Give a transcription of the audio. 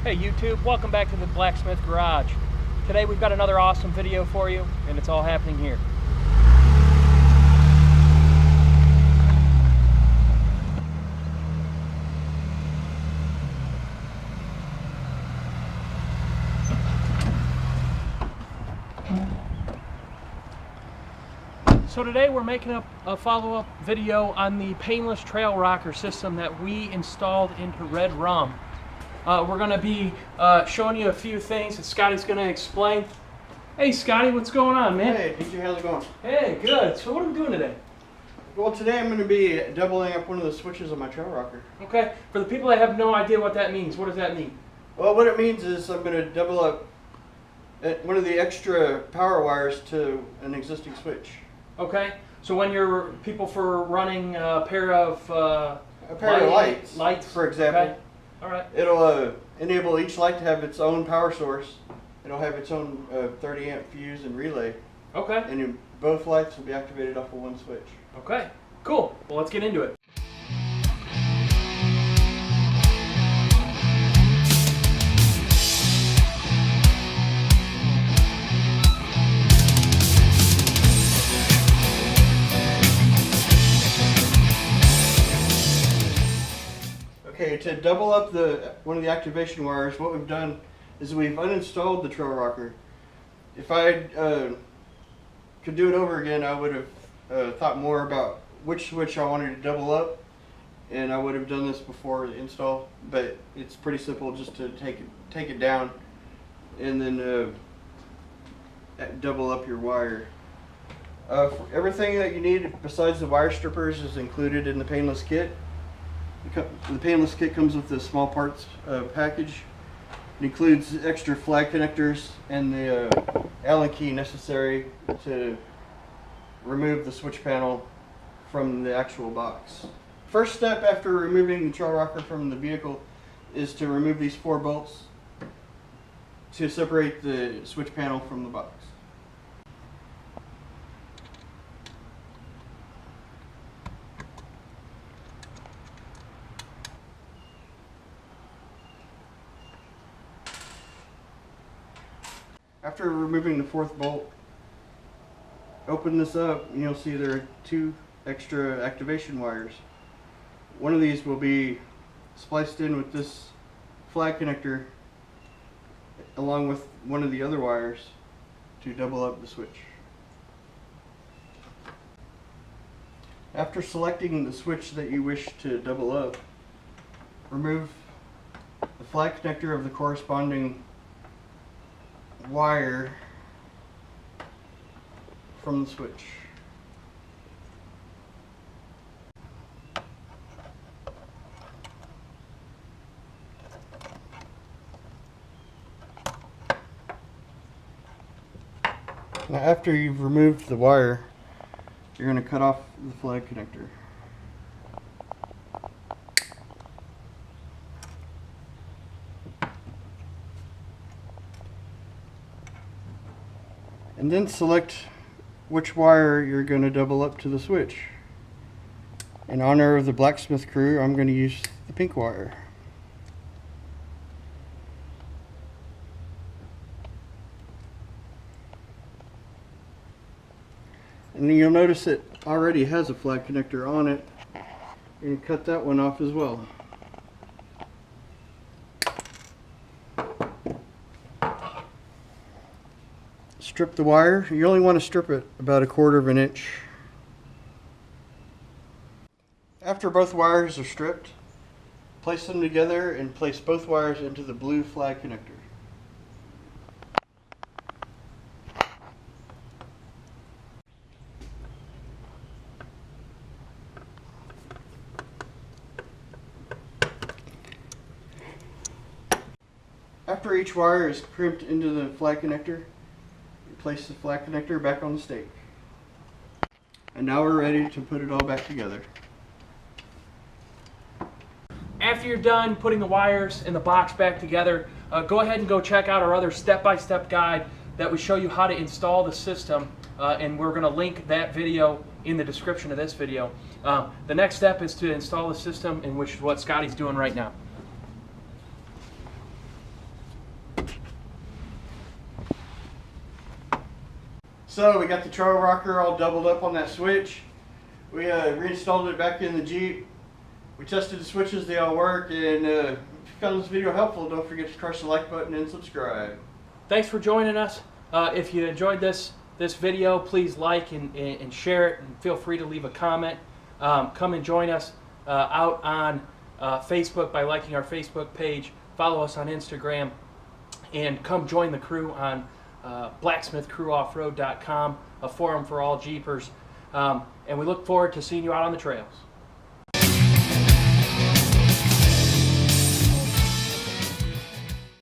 Hey YouTube, welcome back to the Blacksmith Garage. Today we've got another awesome video for you, and it's all happening here. So today we're making up a follow-up video on the Painless Trail Rocker system that we installed into Red Rum. We're going to be showing you a few things that Scotty's going to explain. Hey Scotty, what's going on, man? Hey DJ, how's it going? Hey, good. So what are we doing today? Well, today I'm going to be doubling up one of the switches on my trail rocker. Okay, for the people that have no idea what that means, what does that mean? Well, what it means is I'm going to double up one of the extra power wires to an existing switch. Okay, so when you're people for running a pair of lights, for example. Okay. All right. It'll enable each light to have its own power source. It'll have its own 30 amp fuse and relay. Okay. And both lights will be activated off of one switch. Okay, cool. Well, let's get into it. Okay, to double up one of the activation wires, what we've done is we've uninstalled the trail rocker. If I could do it over again, I would have thought more about which switch I wanted to double up, and I would have done this before the install. But it's pretty simple, just to take it down and then double up your wire. Everything that you need besides the wire strippers is included in the Painless kit. The Painless kit comes with a small parts package. It includes extra flag connectors and the Allen key necessary to remove the switch panel from the actual box. First step after removing the trail rocker from the vehicle is to remove these 4 bolts to separate the switch panel from the box. After removing the 4th bolt, open this up and you'll see there are 2 extra activation wires. One of these will be spliced in with this flag connector along with one of the other wires to double up the switch. After selecting the switch that you wish to double up, remove the flag connector of the corresponding wire from the switch. Now after you've removed the wire, you're going to cut off the flag connector. And then select which wire you're going to double up to the switch. In honor of the Blacksmith crew, I'm going to use the pink wire. And you'll notice it already has a flag connector on it. And cut that one off as well. Strip the wire. You only want to strip it about 1/4 inch. After both wires are stripped, place them together and place both wires into the blue flag connector. After each wire is crimped into the flag connector, place the flag connector back on the stake. And now we're ready to put it all back together. After you're done putting the wires and the box back together, go ahead and go check out our other step-by-step guide that we show you how to install the system, and we're going to link that video in the description of this video. The next step is to install the system, in which is what Scotty's doing right now. So we got the trail rocker all doubled up on that switch. We reinstalled it back in the Jeep. We tested the switches, they all work, and if you found this video helpful, don't forget to crush the like button and subscribe. Thanks for joining us. If you enjoyed this video, please like and share it, and feel free to leave a comment. Come and join us out on Facebook by liking our Facebook page. Follow us on Instagram, and come join the crew on blacksmithcrewoffroad.com, a forum for all Jeepers. And we look forward to seeing you out on the trails.